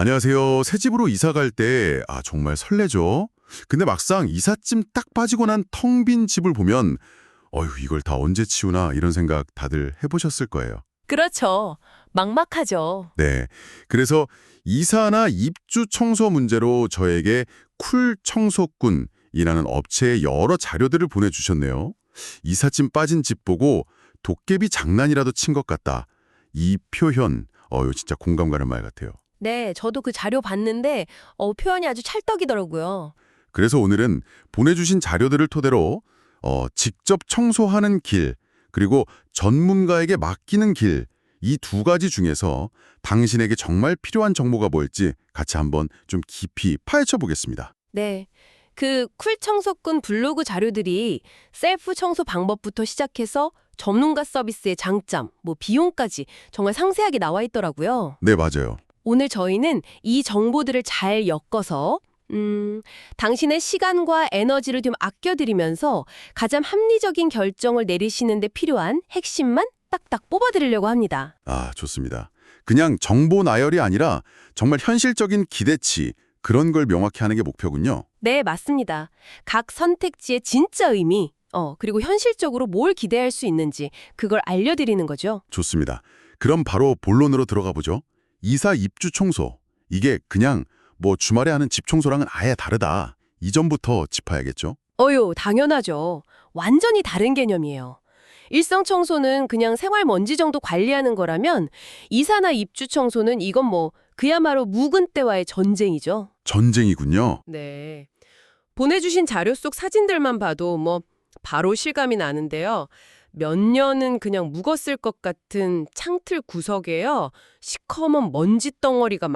안녕하세요. 새 집으로 이사 갈 때, 정말 설레죠? 근데 막상 이삿짐 딱 빠지고 난 텅 빈 집을 보면, 어휴, 이걸 다 언제 치우나, 이런 생각 다들 해보셨을 거예요. 그렇죠. 막막하죠. 네. 그래서 이사나 입주 청소 문제로 저에게 쿨 청소꾼이라는 업체의 여러 자료들을 보내주셨네요. 이삿짐 빠진 집 보고 도깨비 장난이라도 친 것 같다. 이 표현, 이거 진짜 공감 가는 말 같아요. 네, 저도 그 자료 봤는데 표현이 아주 찰떡이더라고요. 그래서 오늘은 보내주신 자료들을 토대로 직접 청소하는 길, 그리고 전문가에게 맡기는 길, 이 두 가지 중에서 당신에게 정말 필요한 정보가 뭘지 같이 한번 좀 깊이 파헤쳐 보겠습니다. 네, 그 쿨 청소꾼 블로그 자료들이 셀프 청소 방법부터 시작해서 전문가 서비스의 장점, 비용까지 정말 상세하게 나와 있더라고요. 네, 맞아요. 오늘 저희는 이 정보들을 잘 엮어서 당신의 시간과 에너지를 좀 아껴드리면서 가장 합리적인 결정을 내리시는 데 필요한 핵심만 딱딱 뽑아드리려고 합니다. 좋습니다. 그냥 정보 나열이 아니라 정말 현실적인 기대치, 그런 걸 명확히 하는 게 목표군요. 네, 맞습니다. 각 선택지의 진짜 의미, 그리고 현실적으로 뭘 기대할 수 있는지 그걸 알려드리는 거죠. 좋습니다. 그럼 바로 본론으로 들어가 보죠. 이사 입주 청소. 이게 그냥 주말에 하는 집 청소랑은 아예 다르다. 이전부터 짚어야겠죠? 당연하죠. 완전히 다른 개념이에요. 일상 청소는 그냥 생활 먼지 정도 관리하는 거라면 이사나 입주 청소는 이건 그야말로 묵은 때와의 전쟁이죠. 전쟁이군요. 네. 보내주신 자료 속 사진들만 봐도 바로 실감이 나는데요. 몇 년은 그냥 묵었을 것 같은 창틀 구석에요. 시커먼 먼지 덩어리가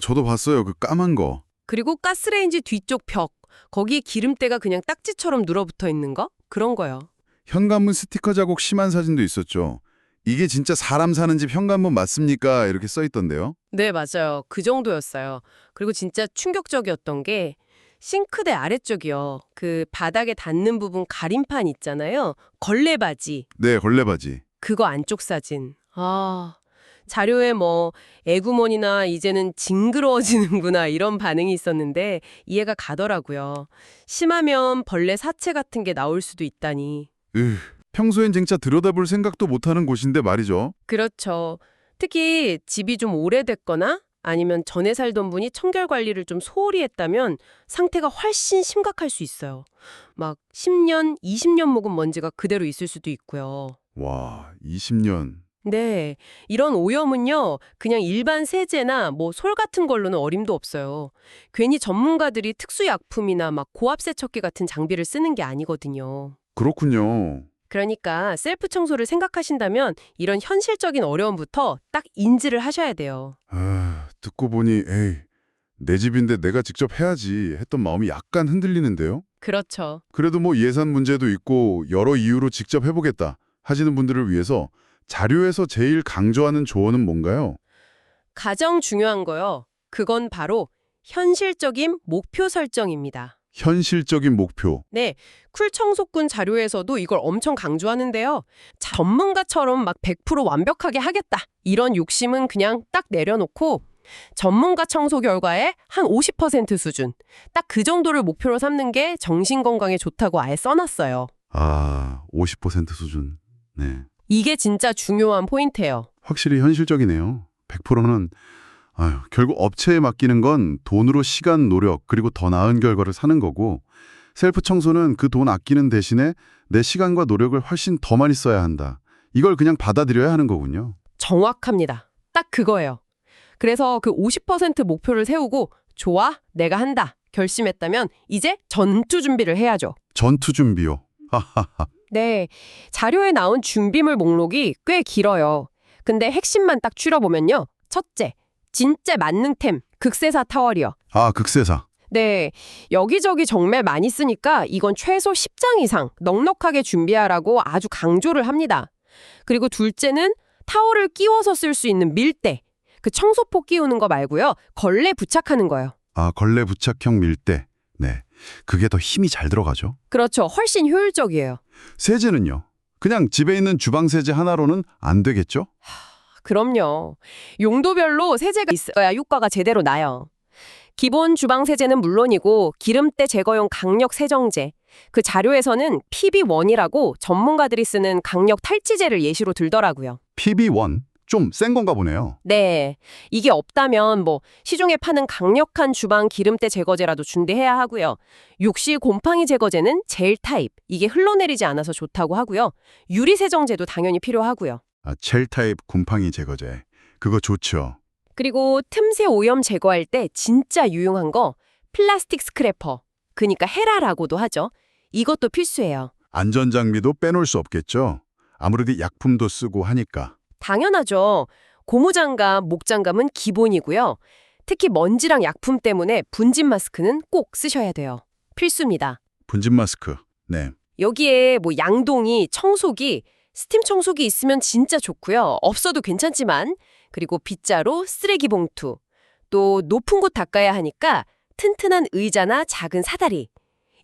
저도 봤어요. 그 까만 거. 그리고 가스레인지 뒤쪽 벽, 거기에 기름때가 그냥 딱지처럼 눌어붙어 있는 거? 그런 거요. 현관문 스티커 자국 심한 사진도 있었죠. 이게 진짜 사람 사는 집 현관문 맞습니까? 이렇게 써 있던데요. 네, 맞아요. 그 정도였어요. 그리고 진짜 충격적이었던 게 싱크대 아래쪽이요. 그 바닥에 닿는 부분 가림판 있잖아요. 걸레바지. 네, 걸레바지. 그거 안쪽 사진. 자료에 애구머니나 이제는 징그러워지는구나 이런 반응이 있었는데 이해가 가더라고요. 심하면 벌레 사체 같은 게 나올 수도 있다니. 평소엔 진짜 들여다볼 생각도 못하는 곳인데 말이죠. 그렇죠. 특히 집이 좀 오래됐거나 아니면 전에 살던 분이 청결 관리를 좀 소홀히 했다면 상태가 훨씬 심각할 수 있어요. 10년, 20년 묵은 먼지가 그대로 있을 수도 있고요. 와, 20년. 네, 이런 오염은요, 그냥 일반 세제나 솔 같은 걸로는 어림도 없어요. 괜히 전문가들이 특수약품이나 고압 세척기 같은 장비를 쓰는 게 아니거든요. 그렇군요. 그러니까 셀프 청소를 생각하신다면 이런 현실적인 어려움부터 딱 인지를 하셔야 돼요. 듣고 보니 내 집인데 내가 직접 해야지 했던 마음이 약간 흔들리는데요. 그렇죠. 그래도 예산 문제도 있고 여러 이유로 직접 해보겠다 하시는 분들을 위해서 자료에서 제일 강조하는 조언은 뭔가요? 가장 중요한 거요. 그건 바로 현실적인 목표 설정입니다. 현실적인 목표. 네, 쿨 청소꾼 자료에서도 이걸 엄청 강조하는데요. 전문가처럼 100% 완벽하게 하겠다. 이런 욕심은 그냥 딱 내려놓고 전문가 청소 결과의 한 50% 수준. 딱 그 정도를 목표로 삼는 게 정신건강에 좋다고 아예 써놨어요. 50% 수준. 네. 이게 진짜 중요한 포인트예요. 확실히 현실적이네요. 100%는 결국 업체에 맡기는 건 돈으로 시간, 노력, 그리고 더 나은 결과를 사는 거고 셀프 청소는 그 돈 아끼는 대신에 내 시간과 노력을 훨씬 더 많이 써야 한다. 이걸 그냥 받아들여야 하는 거군요. 정확합니다. 딱 그거예요. 그래서 그 50% 목표를 세우고 좋아, 내가 한다. 결심했다면 이제 전투 준비를 해야죠. 전투 준비요. 하하하. 네, 자료에 나온 준비물 목록이 꽤 길어요. 근데 핵심만 딱 추려보면요. 첫째, 진짜 만능템, 극세사 타월이요. 극세사. 네, 여기저기 정말 많이 쓰니까 이건 최소 10장 이상 넉넉하게 준비하라고 아주 강조를 합니다. 그리고 둘째는 타월을 끼워서 쓸 수 있는 밀대. 그 청소포 끼우는 거 말고요. 걸레 부착하는 거예요. 걸레 부착형 밀대. 네, 그게 더 힘이 잘 들어가죠. 그렇죠. 훨씬 효율적이에요. 세제는요? 그냥 집에 있는 주방 세제 하나로는 안 되겠죠? 그럼요. 용도별로 세제가 있어야 효과가 제대로 나요. 기본 주방 세제는 물론이고 기름때 제거용 강력 세정제, 그 자료에서는 PB1이라고 전문가들이 쓰는 강력 탈취제를 예시로 들더라고요. PB1, 좀 센 건가 보네요. 네, 이게 없다면 시중에 파는 강력한 주방 기름때 제거제라도 준비해야 하고요. 욕실 곰팡이 제거제는 젤 타입, 이게 흘러내리지 않아서 좋다고 하고요. 유리 세정제도 당연히 필요하고요. 젤 타입 곰팡이 제거제. 그거 좋죠. 그리고 틈새 오염 제거할 때 진짜 유용한 거 플라스틱 스크래퍼, 그러니까 헤라라고도 하죠. 이것도 필수예요. 안전장비도 빼놓을 수 없겠죠. 아무래도 약품도 쓰고 하니까. 당연하죠. 고무장갑, 목장갑은 기본이고요. 특히 먼지랑 약품 때문에 분진 마스크는 꼭 쓰셔야 돼요. 필수입니다. 분진 마스크. 네. 여기에 양동이, 청소기, 스팀 청소기 있으면 진짜 좋고요. 없어도 괜찮지만, 그리고 빗자루, 쓰레기 봉투, 또 높은 곳 닦아야 하니까 튼튼한 의자나 작은 사다리.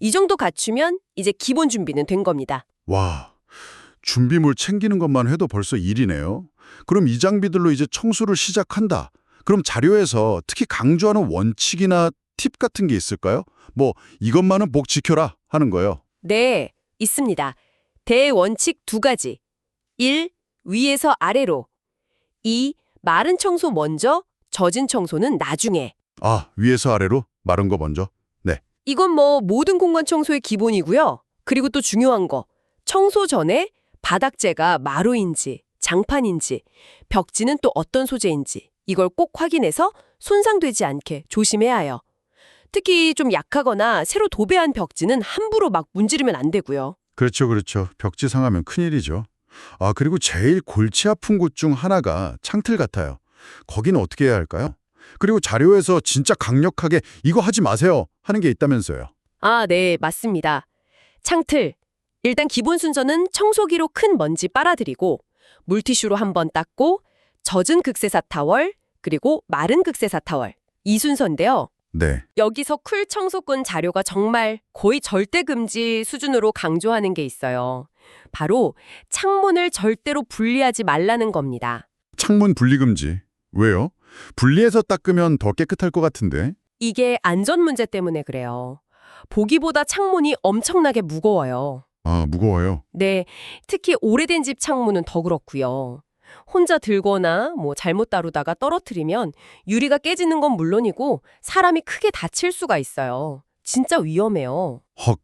이 정도 갖추면 이제 기본 준비는 된 겁니다. 와, 준비물 챙기는 것만 해도 벌써 일이네요. 그럼 이 장비들로 이제 청소를 시작한다. 그럼 자료에서 특히 강조하는 원칙이나 팁 같은 게 있을까요? 이것만은 꼭 지켜라 하는 거요. 네, 있습니다. 대원칙 2가지. 1. 위에서 아래로. 2. 마른 청소 먼저, 젖은 청소는 나중에. 위에서 아래로 마른 거 먼저. 네. 이건 모든 공간 청소의 기본이고요. 그리고 또 중요한 거. 청소 전에 바닥재가 마루인지, 장판인지, 벽지는 또 어떤 소재인지 이걸 꼭 확인해서 손상되지 않게 조심해야 해요. 특히 좀 약하거나 새로 도배한 벽지는 함부로 막 문지르면 안 되고요. 그렇죠, 그렇죠. 벽지 상하면 큰일이죠. 그리고 제일 골치 아픈 곳 중 하나가 창틀 같아요. 거기는 어떻게 해야 할까요? 그리고 자료에서 진짜 강력하게 이거 하지 마세요 하는 게 있다면서요. 네, 맞습니다. 창틀. 일단 기본 순서는 청소기로 큰 먼지 빨아들이고 물티슈로 한번 닦고 젖은 극세사 타월 그리고 마른 극세사 타월. 이 순서인데요. 네. 여기서 쿨 청소꾼 자료가 정말 거의 절대 금지 수준으로 강조하는 게 있어요. 바로 창문을 절대로 분리하지 말라는 겁니다. 창문 분리금지. 왜요? 분리해서 닦으면 더 깨끗할 것 같은데. 이게 안전 문제 때문에 그래요. 보기보다 창문이 엄청나게 무거워요. 무거워요. 네, 특히 오래된 집 창문은 더 그렇고요. 혼자 들거나 잘못 다루다가 떨어뜨리면 유리가 깨지는 건 물론이고 사람이 크게 다칠 수가 있어요. 진짜 위험해요.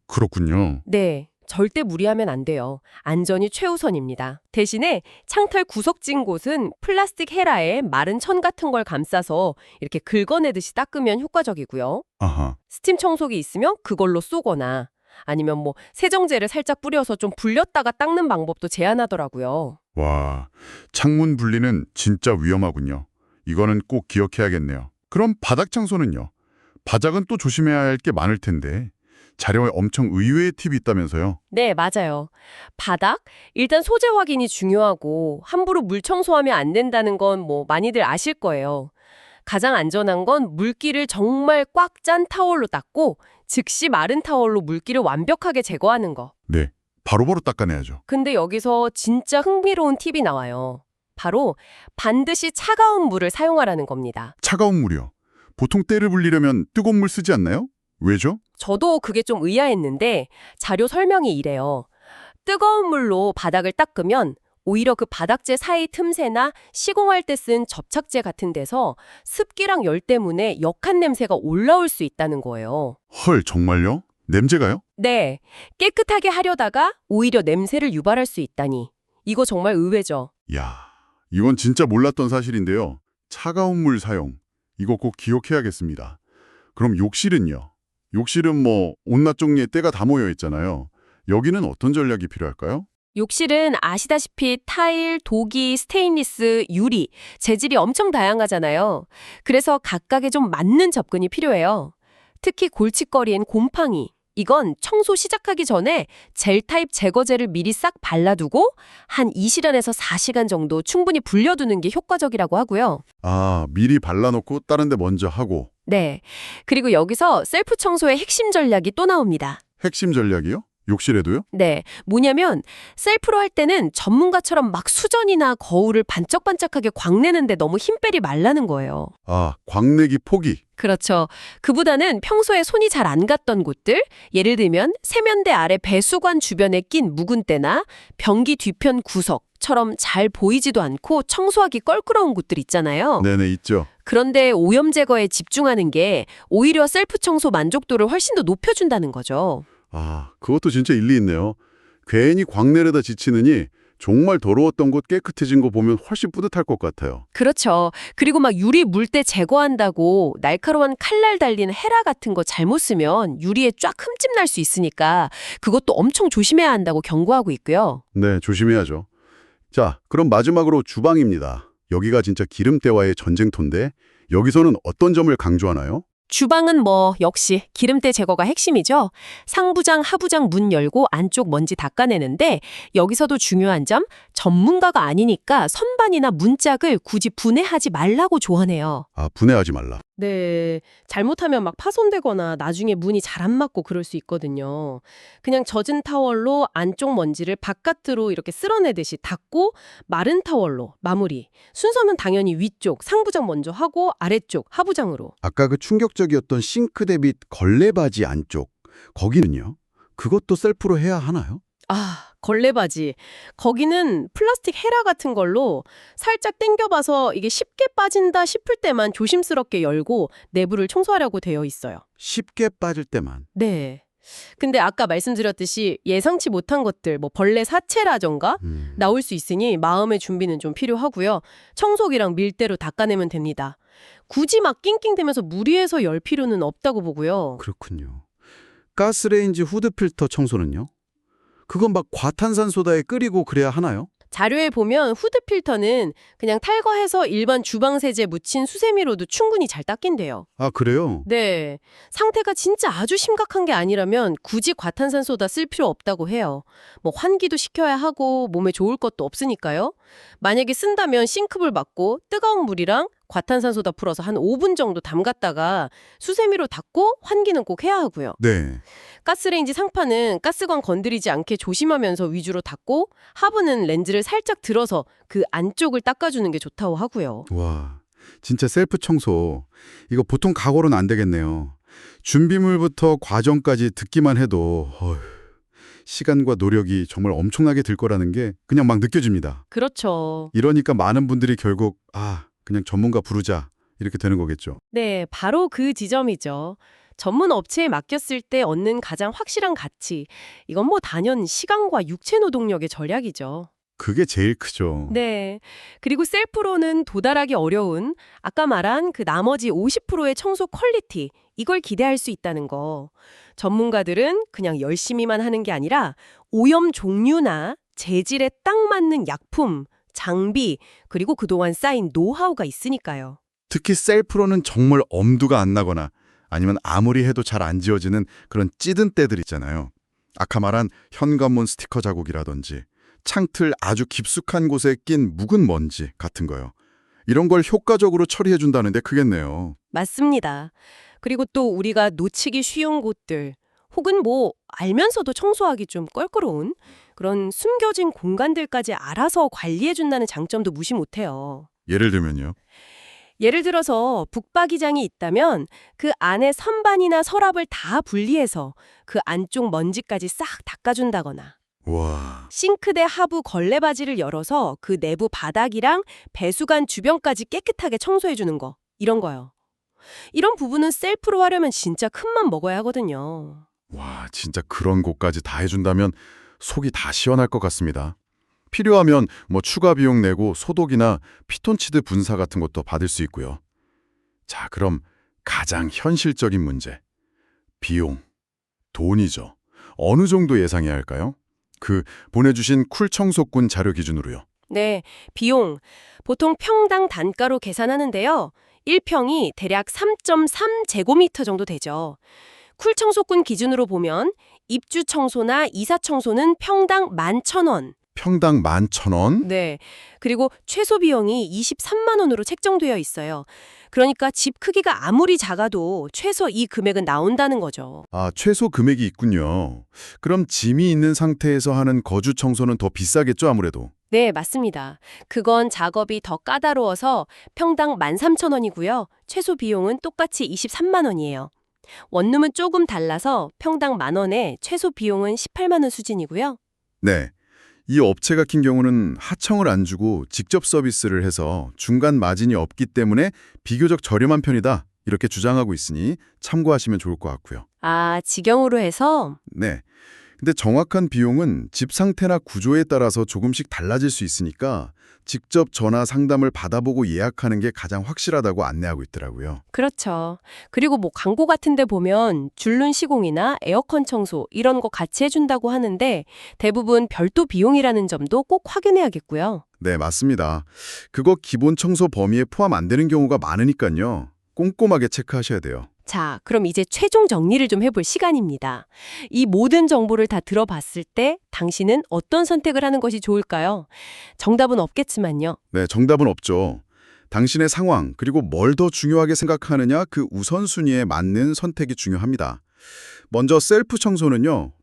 그렇군요. 네, 절대 무리하면 안 돼요. 안전이 최우선입니다. 대신에 창틀 구석진 곳은 플라스틱 헤라에 마른 천 같은 걸 감싸서 이렇게 긁어내듯이 닦으면 효과적이고요. 아하. 스팀 청소기 있으면 그걸로 쏘거나 아니면 세정제를 살짝 뿌려서 좀 불렸다가 닦는 방법도 제안하더라고요. 와, 창문 분리는 진짜 위험하군요. 이거는 꼭 기억해야겠네요. 그럼 바닥 청소는요? 바닥은 또 조심해야 할 게 많을 텐데 자료에 엄청 의외의 팁이 있다면서요? 네, 맞아요. 바닥? 일단 소재 확인이 중요하고 함부로 물 청소하면 안 된다는 건 많이들 아실 거예요. 가장 안전한 건 물기를 정말 꽉 짠 타월로 닦고 즉시 마른 타월로 물기를 완벽하게 제거하는 거. 네, 바로바로 닦아내야죠. 근데 여기서 진짜 흥미로운 팁이 나와요. 바로 반드시 차가운 물을 사용하라는 겁니다. 차가운 물이요. 보통 때를 불리려면 뜨거운 물 쓰지 않나요? 왜죠? 저도 그게 좀 의아했는데 자료 설명이 이래요. 뜨거운 물로 바닥을 닦으면 오히려 그 바닥재 사이 틈새나 시공할 때 쓴 접착제 같은 데서 습기랑 열 때문에 역한 냄새가 올라올 수 있다는 거예요. 헐, 정말요? 냄새가요? 네, 깨끗하게 하려다가 오히려 냄새를 유발할 수 있다니. 이거 정말 의외죠. 야, 이건 진짜 몰랐던 사실인데요. 차가운 물 사용. 이거 꼭 기억해야겠습니다. 그럼 욕실은요? 욕실은 온갖 종류의 때가 다 모여 있잖아요. 여기는 어떤 전략이 필요할까요? 욕실은 아시다시피 타일, 도기, 스테인리스, 유리, 재질이 엄청 다양하잖아요. 그래서 각각에 좀 맞는 접근이 필요해요. 특히 골칫거리엔 곰팡이. 이건 청소 시작하기 전에 젤 타입 제거제를 미리 싹 발라두고 한 2시간에서 4시간 정도 충분히 불려두는 게 효과적이라고 하고요. 미리 발라놓고 다른 데 먼저 하고. 네. 그리고 여기서 셀프 청소의 핵심 전략이 또 나옵니다. 핵심 전략이요? 욕실에도요? 네, 뭐냐면 셀프로 할 때는 전문가처럼 막 수전이나 거울을 반짝반짝하게 광내는데 너무 힘 빼리 말라는 거예요. 아, 광내기 포기. 그렇죠. 그보다는 평소에 손이 잘 안 갔던 곳들, 예를 들면 세면대 아래 배수관 주변에 낀 묵은 때나 변기 뒤편 구석처럼 잘 보이지도 않고 청소하기 껄끄러운 곳들 있잖아요. 네네, 있죠. 그런데 오염 제거에 집중하는 게 오히려 셀프 청소 만족도를 훨씬 더 높여준다는 거죠. 아, 그것도 진짜 일리 있네요. 괜히 광내려다 지치느니 정말 더러웠던 곳 깨끗해진 거 보면 훨씬 뿌듯할 것 같아요. 그렇죠. 그리고 막 유리 물때 제거한다고 날카로운 칼날 달린 헤라 같은 거 잘못 쓰면 유리에 쫙 흠집 날 수 있으니까 그것도 엄청 조심해야 한다고 경고하고 있고요. 네, 조심해야죠. 자, 그럼 마지막으로 주방입니다. 여기가 진짜 기름때와의 전쟁터인데 여기서는 어떤 점을 강조하나요? 주방은 뭐 역시 기름때 제거가 핵심이죠. 상부장, 하부장 문 열고 안쪽 먼지 닦아내는데 여기서도 중요한 점, 전문가가 아니니까 선반이나 문짝을 굳이 분해하지 말라고 조언해요. 아, 분해하지 말라. 네, 잘못하면 막 파손되거나 나중에 문이 잘 안 맞고 그럴 수 있거든요. 그냥 젖은 타월로 안쪽 먼지를 바깥으로 이렇게 쓸어내듯이 닦고 마른 타월로 마무리. 순서는 당연히 위쪽, 상부장 먼저 하고 아래쪽, 하부장으로. 아까 그 충격적이었던 싱크대 및 걸레바지 안쪽, 거기는요? 그것도 셀프로 해야 하나요? 아, 걸레바지. 거기는 플라스틱 헤라 같은 걸로 살짝 당겨봐서 이게 쉽게 빠진다 싶을 때만 조심스럽게 열고 내부를 청소하려고 되어 있어요. 쉽게 빠질 때만. 네. 근데 아까 말씀드렸듯이 예상치 못한 것들, 뭐 벌레 사체라던가 나올 수 있으니 마음의 준비는 좀 필요하고요. 청소기랑 밀대로 닦아내면 됩니다. 굳이 막 낑낑대면서 무리해서 열 필요는 없다고 보고요. 그렇군요. 가스레인지 후드 필터 청소는요? 그건 막 과탄산소다에 끓이고 그래야 하나요? 자료에 보면 후드 필터는 그냥 탈거해서 일반 주방 세제 묻힌 수세미로도 충분히 잘 닦인대요. 아, 그래요? 네. 상태가 진짜 아주 심각한 게 아니라면 굳이 과탄산소다 쓸 필요 없다고 해요. 뭐 환기도 시켜야 하고 몸에 좋을 것도 없으니까요. 만약에 쓴다면 싱크볼 받고 뜨거운 물이랑 과탄산소다 풀어서 한 5분 정도 담갔다가 수세미로 닦고 환기는 꼭 해야 하고요. 네. 가스레인지 상판은 가스관 건드리지 않게 조심하면서 위주로 닦고 하부는 렌즈를 살짝 들어서 그 안쪽을 닦아주는 게 좋다고 하고요. 와, 진짜 셀프 청소. 이거 보통 각오로는 안 되겠네요. 준비물부터 과정까지 듣기만 해도 시간과 노력이 정말 엄청나게 들 거라는 게 그냥 막 느껴집니다. 그렇죠. 이러니까 많은 분들이 결국 그냥 전문가 부르자 이렇게 되는 거겠죠. 네, 바로 그 지점이죠. 전문 업체에 맡겼을 때 얻는 가장 확실한 가치. 이건 뭐 단연 시간과 육체 노동력의 절약이죠. 그게 제일 크죠. 네. 그리고 셀프로는 도달하기 어려운 아까 말한 그 나머지 50%의 청소 퀄리티, 이걸 기대할 수 있다는 거. 전문가들은 그냥 열심히만 하는 게 아니라 오염 종류나 재질에 딱 맞는 약품, 장비, 그리고 그동안 쌓인 노하우가 있으니까요. 특히 셀프로는 정말 엄두가 안 나거나 아니면 아무리 해도 잘 안 지워지는 그런 찌든 때들 있잖아요. 아까 말한 현관문 스티커 자국이라든지 창틀 아주 깊숙한 곳에 낀 묵은 먼지 같은 거요. 이런 걸 효과적으로 처리해준다는데 크겠네요. 맞습니다. 그리고 또 우리가 놓치기 쉬운 곳들, 혹은 뭐 알면서도 청소하기 좀 껄끄러운 그런 숨겨진 공간들까지 알아서 관리해준다는 장점도 무시 못해요. 예를 들면요. 예를 들어서 북박이장이 있다면 그 안에 선반이나 서랍을 다 분리해서 그 안쪽 먼지까지 싹 닦아준다거나 와, 싱크대 하부 걸레바지를 열어서 그 내부 바닥이랑 배수관 주변까지 깨끗하게 청소해주는 거, 이런 거요. 이런 부분은 셀프로 하려면 진짜 큰맘 먹어야 하거든요. 와, 진짜 그런 곳까지 다 해준다면 속이 다 시원할 것 같습니다. 필요하면 뭐 추가 비용 내고 소독이나 피톤치드 분사 같은 것도 받을 수 있고요. 자, 그럼 가장 현실적인 문제. 비용, 돈이죠. 어느 정도 예상해야 할까요? 그 보내주신 쿨 청소꾼 자료 기준으로요. 네, 비용. 보통 평당 단가로 계산하는데요. 1평이 대략 3.3제곱미터 정도 되죠. 쿨 청소꾼 기준으로 보면 입주 청소나 이사 청소는 평당 11,000원. 평당 11,000원? 네. 그리고 최소 비용이 23만 원으로 책정되어 있어요. 그러니까 집 크기가 아무리 작아도 최소 이 금액은 나온다는 거죠. 아, 최소 금액이 있군요. 그럼 짐이 있는 상태에서 하는 거주 청소는 더 비싸겠죠, 아무래도. 네, 맞습니다. 그건 작업이 더 까다로워서 평당 13,000원이고요. 최소 비용은 똑같이 23만 원이에요. 원룸은 조금 달라서 평당 10,000원에 최소 비용은 18만 원 수준이고요. 네. 이 업체 같은 경우는 하청을 안 주고 직접 서비스를 해서 중간 마진이 없기 때문에 비교적 저렴한 편이다. 이렇게 주장하고 있으니 참고하시면 좋을 것 같고요. 아, 직영으로 해서? 네. 근데 정확한 비용은 집 상태나 구조에 따라서 조금씩 달라질 수 있으니까 직접 전화 상담을 받아보고 예약하는 게 가장 확실하다고 안내하고 있더라고요. 그렇죠. 그리고 뭐 광고 같은 데 보면 줄눈 시공이나 에어컨 청소 이런 거 같이 해준다고 하는데 대부분 별도 비용이라는 점도 꼭 확인해야겠고요. 네, 맞습니다. 그거 기본 청소 범위에 포함 안 되는 경우가 많으니까요. 꼼꼼하게 체크하셔야 돼요. 자, 그럼 이제 최종 정리를 좀 해볼 시간입니다. 이 모든 정보를 다 들어봤을 때 당신은 어떤 선택을 하는 것이 좋을까요? 정답은 없겠지만요. 네, 정답은 없죠. 당신의 상황, 그리고 뭘 더 중요하게 생각하느냐 그 우선순위에 맞는 선택이 중요합니다. 먼저 셀프 청소는요.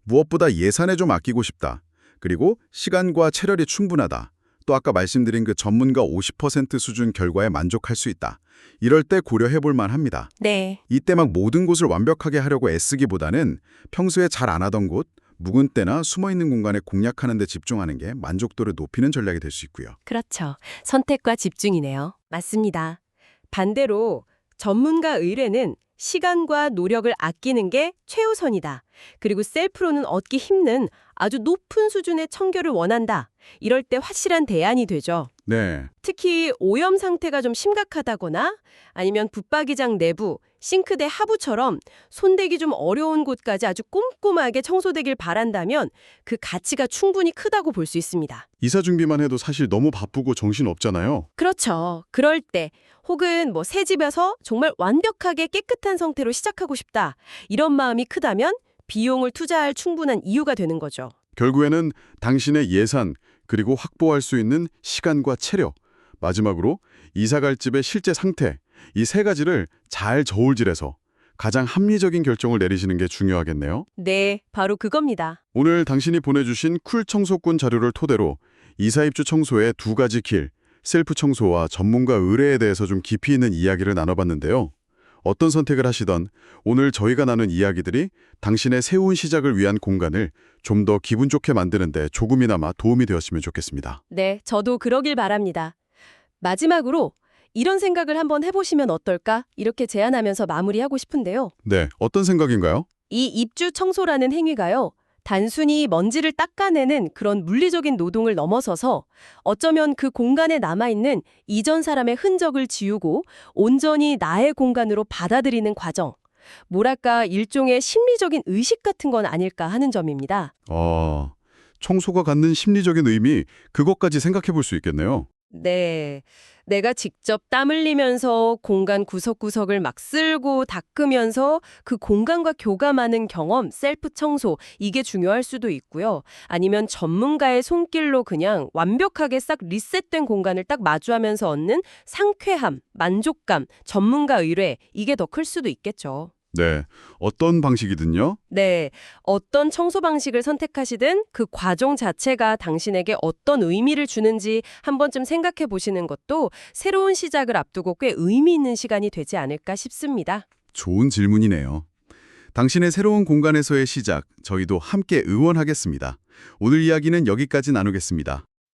무엇보다 예산에 좀 아끼고 싶다. 그리고 시간과 체력이 충분하다. 또 아까 말씀드린 그 전문가 50% 수준 결과에 만족할 수 있다. 이럴 때 고려해 볼 만합니다. 네. 이때 막 모든 곳을 완벽하게 하려고 애쓰기보다는 평소에 잘 안 하던 곳, 묵은 때나 숨어있는 공간에 공략하는 데 집중하는 게 만족도를 높이는 전략이 될 수 있고요. 그렇죠. 선택과 집중이네요. 맞습니다. 반대로 전문가 의뢰는 시간과 노력을 아끼는 게 최우선이다. 그리고 셀프로는 얻기 힘든 아주 높은 수준의 청결을 원한다. 이럴 때 확실한 대안이 되죠. 네, 특히 오염 상태가 좀 심각하다거나 아니면 붙박이장 내부, 싱크대 하부처럼 손대기 좀 어려운 곳까지 아주 꼼꼼하게 청소되길 바란다면 그 가치가 충분히 크다고 볼 수 있습니다. 이사 준비만 해도 사실 너무 바쁘고 정신 없잖아요. 그렇죠. 그럴 때 혹은 뭐 새 집에서 정말 완벽하게 깨끗한 상태로 시작하고 싶다. 이런 마음이 크다면 비용을 투자할 충분한 이유가 되는 거죠. 결국에는 당신의 예산, 그리고 확보할 수 있는 시간과 체력, 마지막으로 이사갈 집의 실제 상태, 이 세 가지를 잘 저울질해서 가장 합리적인 결정을 내리시는 게 중요하겠네요. 네, 바로 그겁니다. 오늘 당신이 보내주신 쿨 청소꾼 자료를 토대로 이사 입주 청소의 두 가지 길, 셀프 청소와 전문가 의뢰에 대해서 좀 깊이 있는 이야기를 나눠봤는데요. 어떤 선택을 하시던 오늘 저희가 나눈 이야기들이 당신의 새로운 시작을 위한 공간을 좀 더 기분 좋게 만드는 데 조금이나마 도움이 되었으면 좋겠습니다. 네, 저도 그러길 바랍니다. 마지막으로 이런 생각을 한번 해보시면 어떨까? 이렇게 제안하면서 마무리하고 싶은데요. 네, 어떤 생각인가요? 이 입주 청소라는 행위가요. 단순히 먼지를 닦아내는 그런 물리적인 노동을 넘어서서 어쩌면 그 공간에 남아있는 이전 사람의 흔적을 지우고 온전히 나의 공간으로 받아들이는 과정. 뭐랄까 일종의 심리적인 의식 같은 건 아닐까 하는 점입니다. 청소가 갖는 심리적인 의미, 그것까지 생각해 볼 수 있겠네요. 네. 내가 직접 땀 흘리면서 공간 구석구석을 막 쓸고 닦으면서 그 공간과 교감하는 경험, 셀프 청소, 이게 중요할 수도 있고요. 아니면 전문가의 손길로 그냥 완벽하게 싹 리셋된 공간을 딱 마주하면서 얻는 상쾌함, 만족감, 전문가 의뢰, 이게 더 클 수도 있겠죠. 네, 어떤 방식이든요. 네, 어떤 청소 방식을 선택하시든 그 과정 자체가 당신에게 어떤 의미를 주는지 한 번쯤 생각해 보시는 것도 새로운 시작을 앞두고 꽤 의미 있는 시간이 되지 않을까 싶습니다. 좋은 질문이네요. 당신의 새로운 공간에서의 시작, 저희도 함께 응원하겠습니다. 오늘 이야기는 여기까지 나누겠습니다.